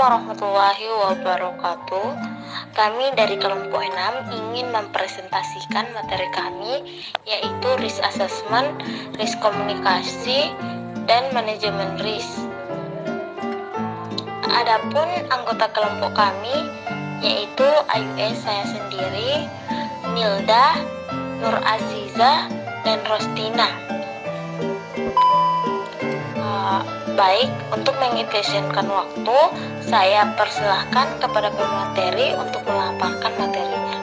warahmatullahi wabarakatuh. Kami dari kelompok 6 ingin mempresentasikan materi kami, yaitu risk assessment, risk komunikasi, dan manajemen risk. Adapun anggota kelompok kami yaitu AUS saya sendiri, Nilda, Nur Aziza, dan Rostina. Baik, untuk mengefisienkan waktu, saya persilahkan kepada pemateri untuk memaparkan materinya.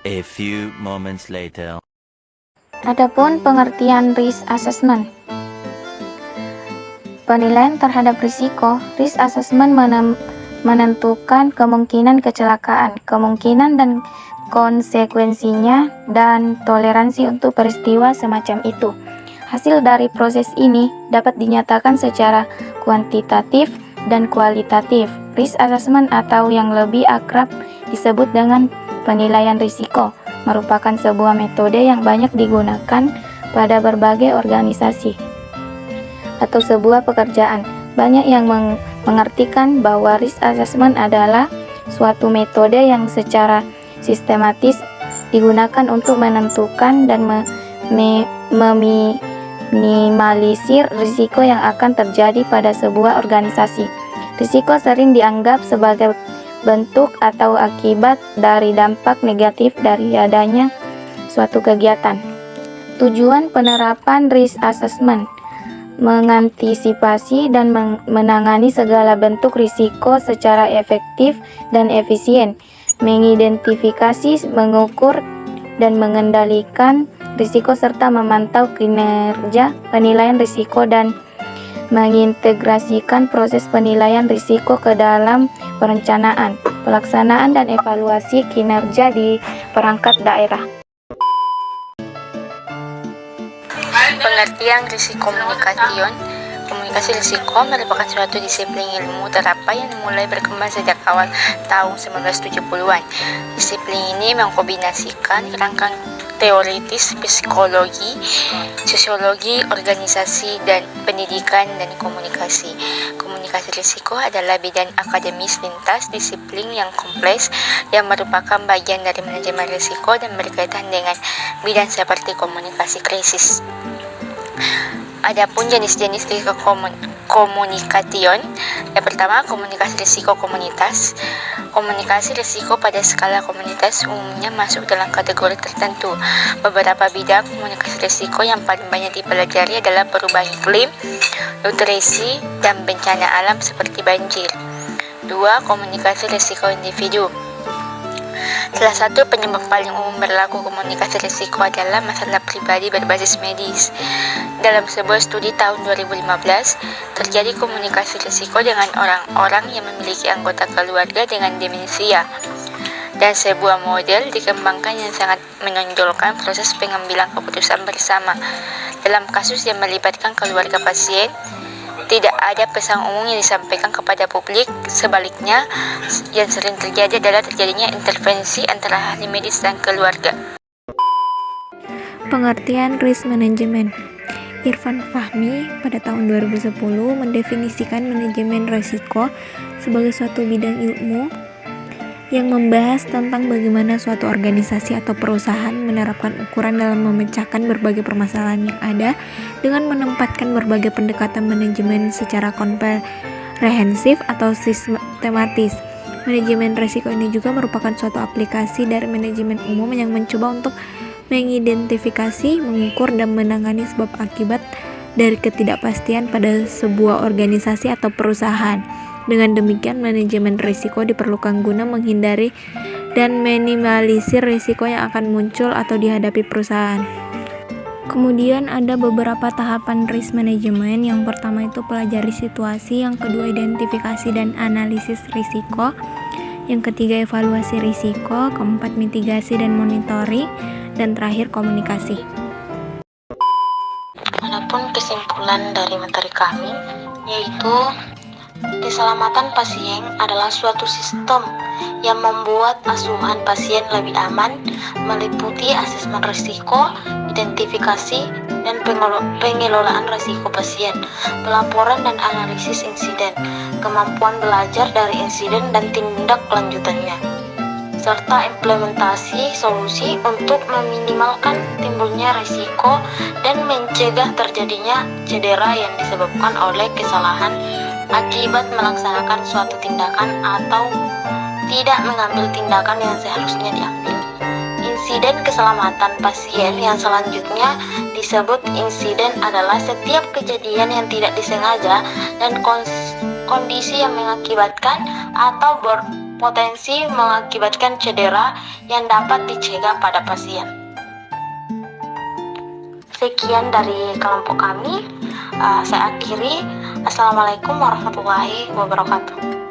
A few moments later. Adapun pengertian risk assessment. Penilaian terhadap risiko. Risk assessment menentukan kemungkinan kecelakaan, kemungkinan dan konsekuensinya, dan toleransi untuk peristiwa semacam itu. Hasil dari proses ini dapat dinyatakan secara kuantitatif dan kualitatif. Risk assessment atau yang lebih akrab disebut dengan penilaian risiko merupakan sebuah metode yang banyak digunakan pada berbagai organisasi atau sebuah pekerjaan. Banyak yang mengartikan bahwa risk assessment adalah suatu metode yang secara sistematis digunakan untuk menentukan dan meminimalisir risiko yang akan terjadi pada sebuah organisasi. Risiko sering dianggap sebagai bentuk atau akibat dari dampak negatif dari adanya suatu kegiatan. Tujuan penerapan risk assessment mengantisipasi dan menangani segala bentuk risiko secara efektif dan efisien, mengidentifikasi, mengukur, dan mengendalikan risiko serta memantau kinerja penilaian risiko dan mengintegrasikan proses penilaian risiko ke dalam perencanaan, pelaksanaan, dan evaluasi kinerja di perangkat daerah. Pengertian risiko komunikasi. Komunikasi risiko merupakan suatu disiplin ilmu terapan yang mulai berkembang sejak awal tahun 1970-an. Disiplin ini mengkombinasikan rangkaian teoritis psikologi, sosiologi, organisasi, dan pendidikan dan komunikasi. Komunikasi risiko adalah bidang akademis lintas disiplin yang kompleks yang merupakan bagian dari manajemen risiko dan berkaitan dengan bidang seperti komunikasi krisis. Adapun jenis-jenis risiko komunikation, yang pertama komunikasi risiko komunitas. Komunikasi risiko pada skala komunitas umumnya masuk dalam kategori tertentu. Beberapa bidang komunikasi risiko yang paling banyak dipelajari adalah perubahan iklim, nutrisi, dan bencana alam seperti banjir. 2. Komunikasi risiko individu. Salah satu penyebab paling umum berlaku komunikasi risiko adalah masalah pribadi berbasis medis. Dalam sebuah studi tahun 2015, terjadi komunikasi risiko dengan orang-orang yang memiliki anggota keluarga dengan demensia. Dan sebuah model dikembangkan yang sangat menonjolkan proses pengambilan keputusan bersama. Dalam kasus yang melibatkan keluarga pasien, tidak ada pesan umum yang disampaikan kepada publik. Sebaliknya, yang sering terjadi adalah terjadinya intervensi antara ahli medis dan keluarga. Pengertian risk management. Irfan Fahmi pada tahun 2010 mendefinisikan manajemen risiko sebagai suatu bidang ilmu yang membahas tentang bagaimana suatu organisasi atau perusahaan menerapkan ukuran dalam memecahkan berbagai permasalahan yang ada dengan menempatkan berbagai pendekatan manajemen secara komprehensif atau sistematis. Manajemen risiko ini juga merupakan suatu aplikasi dari manajemen umum yang mencoba untuk mengidentifikasi, mengukur, dan menangani sebab akibat dari ketidakpastian pada sebuah organisasi atau perusahaan. Dengan demikian, manajemen risiko diperlukan guna menghindari dan minimalisir risiko yang akan muncul atau dihadapi perusahaan. Kemudian ada beberapa tahapan risk management. Yang pertama itu pelajari situasi, yang kedua identifikasi dan analisis risiko, yang ketiga evaluasi risiko, keempat mitigasi dan monitoring, dan terakhir komunikasi. Adapun kesimpulan dari materi kami yaitu keselamatan pasien adalah suatu sistem yang membuat asuhan pasien lebih aman, meliputi asesmen risiko, identifikasi, dan pengelolaan risiko pasien, pelaporan dan analisis insiden, kemampuan belajar dari insiden dan tindak lanjutannya, serta implementasi solusi untuk meminimalkan timbulnya risiko dan mencegah terjadinya cedera yang disebabkan oleh kesalahan akibat melaksanakan suatu tindakan atau tidak mengambil tindakan yang seharusnya diambil. Insiden keselamatan pasien yang selanjutnya disebut insiden adalah setiap kejadian yang tidak disengaja dan kondisi yang mengakibatkan atau berpotensi mengakibatkan cedera yang dapat dicegah pada pasien. Sekian dari kelompok kami. Saya akhiri. Assalamualaikum warahmatullahi wabarakatuh.